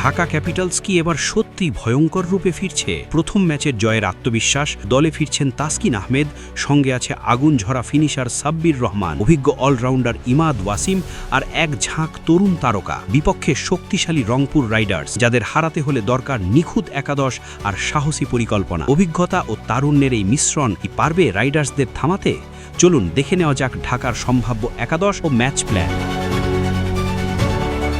Dhaka Capitals কি এবার সত্যি ভয়ঙ্কর রূপে ফিরছে? প্রথম ম্যাচের জয়ের আত্মবিশ্বাস, দলে ফিরছেন তাসকিন আহমেদ, সঙ্গে আছে আগুন ঝরা ফিনিশার সাব্বির রহমান, অভিজ্ঞ অলরাউন্ডার ইমাদ ওয়াসিম আর এক ঝাঁক তরুণ তারকা। বিপক্ষে শক্তিশালী রংপুর রাইডার্স, যাদের হারাতে হলে দরকার নিখুঁত একাদশ আর সাহসী পরিকল্পনা। অভিজ্ঞতা ও তারুণ্যের এই মিশ্রণ কি পারবে রাইডার্সদের থামাতে? চলুন দেখে নেওয়া যাক ঢাকার সম্ভাব্য একাদশ ও ম্যাচ প্ল্যান।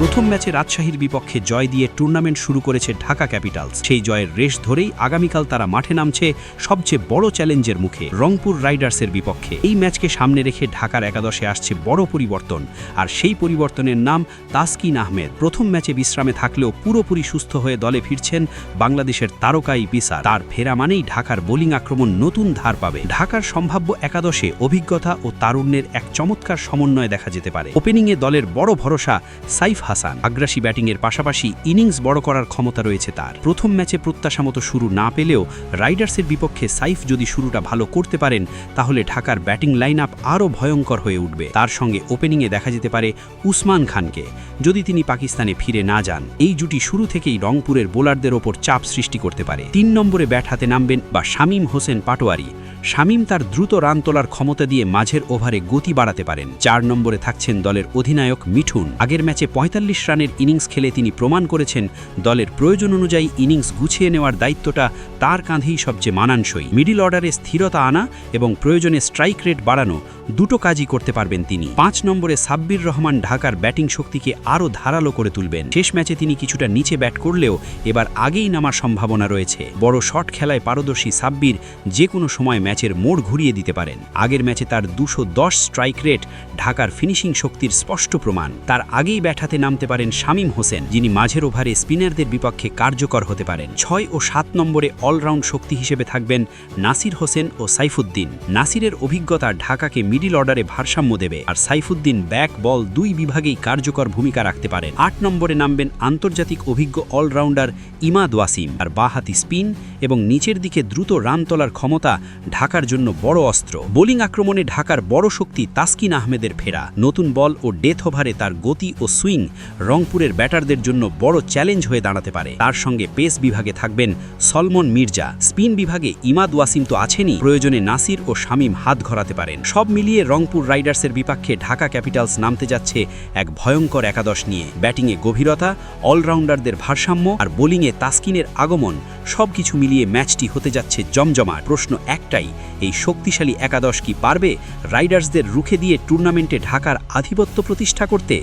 প্রথম ম্যাচে রাজশাহীর বিপক্ষে জয় দিয়ে টুর্নামেন্ট শুরু করেছে ঢাকা ক্যাপিটালস। সেই জয়ের রেশ ধরেই আগামীকাল তারা মাঠে নামছে সবচেয়ে বড় চ্যালেঞ্জের মুখে, রংপুর রাইডার্সের বিপক্ষে। এই ম্যাচকে সামনে রেখে ঢাকার একাদশে আসছে বড় পরিবর্তন, আর সেই পরিবর্তনের নাম তাসকিন আহমেদ। প্রথম ম্যাচে বিশ্রামে থাকলেও পুরোপুরি সুস্থ হয়ে দলে ফিরছেন বাংলাদেশের তারকা এই পেসার। তার ফেরা মানেই ঢাকার বোলিং আক্রমণ নতুন ধার পাবে। ঢাকার সম্ভাব্য একাদশে অভিজ্ঞতা ও তারুণ্যের এক চমৎকার সমন্বয় দেখা যেতে পারে। ওপেনিংয়ে দলের বড় ভরসা সাইফ হাসান। আগ্রাসী ব্যাটিংয়ের পাশাপাশি ইনিংস বড় করার ক্ষমতা রয়েছে তার। প্রথম ম্যাচে প্রত্যাশামতো শুরু না পেলেও রাইডার্সের বিপক্ষে সাইফ যদি শুরুটা ভালো করতে পারেন, তাহলে ঢাকার ব্যাটিং লাইন আপ আরও ভয়ঙ্কর হয়ে উঠবে। তার সঙ্গে ওপেনিংয়ে দেখা যেতে পারে উসমান খানকে, যদি তিনি পাকিস্তানে ফিরে না যান। এই জুটি শুরু থেকেই রংপুরের বোলারদের ওপর চাপ সৃষ্টি করতে পারে। 3 নম্বরে ব্যাট হাতে নামবেন বা শামীম হোসেন পাটোয়ারি। শামীম তার দ্রুত রান তোলার ক্ষমতা দিয়ে মাঝের ওভারে গতি বাড়াতে পারেন। 4 নম্বরে থাকছেন দলের অধিনায়ক মিঠুন। আগের ম্যাচে 45 রানের ইনিংস খেলে তিনি প্রমাণ করেছেন দলের প্রয়োজন অনুযায়ী ইনিংস গুছিয়ে নেওয়ার দায়িত্বটা তার কাঁধেই সবচেয়ে মানানসই। মিডল অর্ডারে স্থিরতা আনা এবং প্রয়োজনে স্ট্রাইক রেট বাড়ানো, দুটো কাজই করতে পারবেন তিনি। 5 নম্বরে সাব্বির রহমান ঢাকার ব্যাটিং শক্তিকে আরও ধারালো করে তুলবেন। শেষ ম্যাচে তিনি কিছুটা নিচে ব্যাট করলেও এবার আগেই নামার সম্ভাবনা রয়েছে। বড় শট খেলায় পারদর্শী সাব্বির যে কোনো সময় ম্যাচের মোড় ঘুরিয়ে দিতে পারেন। আগের ম্যাচে তার 210 স্ট্রাইক রেট ঢাকার ফিনিশিং শক্তির স্পষ্ট প্রমাণ। তার আগেই ব্যাট হাতে নামতে পারেন শামীম হোসেন, যিনি মাঝের ওভারে স্পিনারদের বিপক্ষে কার্যকর হতে পারেন। 6 ও 7 নম্বরে অলরাউন্ড শক্তি হিসেবে থাকবেন নাসির হোসেন ও সাইফুদ্দিন। নাসিরের অভিজ্ঞতা ঢাকাকে মিডল অর্ডারে ভারসাম্য দেবে, আর সাইফুদ্দিন ব্যাক বল দুই বিভাগেই কার্যকর ভূমিকা রাখতে পারেন। 8 নম্বরে নামবেন আন্তর্জাতিক অভিজ্ঞ অলরাউন্ডার ইমাদ ওয়াসিম। আর বাঁহাতি স্পিন এবং নিচের দিকে দ্রুত রান তোলার ক্ষমতা ঢাকার জন্য বড় অস্ত্র। বোলিং আক্রমণে ঢাকার বড় শক্তি তাসকিন আহমেদের ফেরা। নতুন বল ও ডেথ ওভারে তার গতি ও সুইং রংপুরের ব্যাটারদের জন্য বড় চ্যালেঞ্জ হয়ে দাঁড়াতে পারে। তার সঙ্গে পেস বিভাগে থাকবেন সলমন মির্জা। স্পিন বিভাগে ইমাদ ওয়াসিম তো আছেনই, প্রয়োজনে নাসির ও শামীম হাত ঘরাতে পারেন। সব মিলিয়ে রংপুর রাইডার্সের বিপক্ষে ঢাকা ক্যাপিটালস নামতে যাচ্ছে এক ভয়ঙ্কর একাদশ নিয়ে। ব্যাটিংয়ে গভীরতা, অলরাউন্ডারদের ভারসাম্য আর বোলিংয়ে তাসকিনের আগমন, সবকিছু মিলিয়ে ম্যাচটি হতে যাচ্ছে জমজমাট। প্রশ্ন একটাই, এই শক্তিশালী একাদশ কি পারবে রাইডার্সদের রুখে দিয়ে টুর্নামেন্টে ঢাকার আধিপত্য প্রতিষ্ঠা করতে?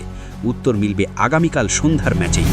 উত্তর মিলবে আগামীকাল সন্ধ্যার ম্যাচেই।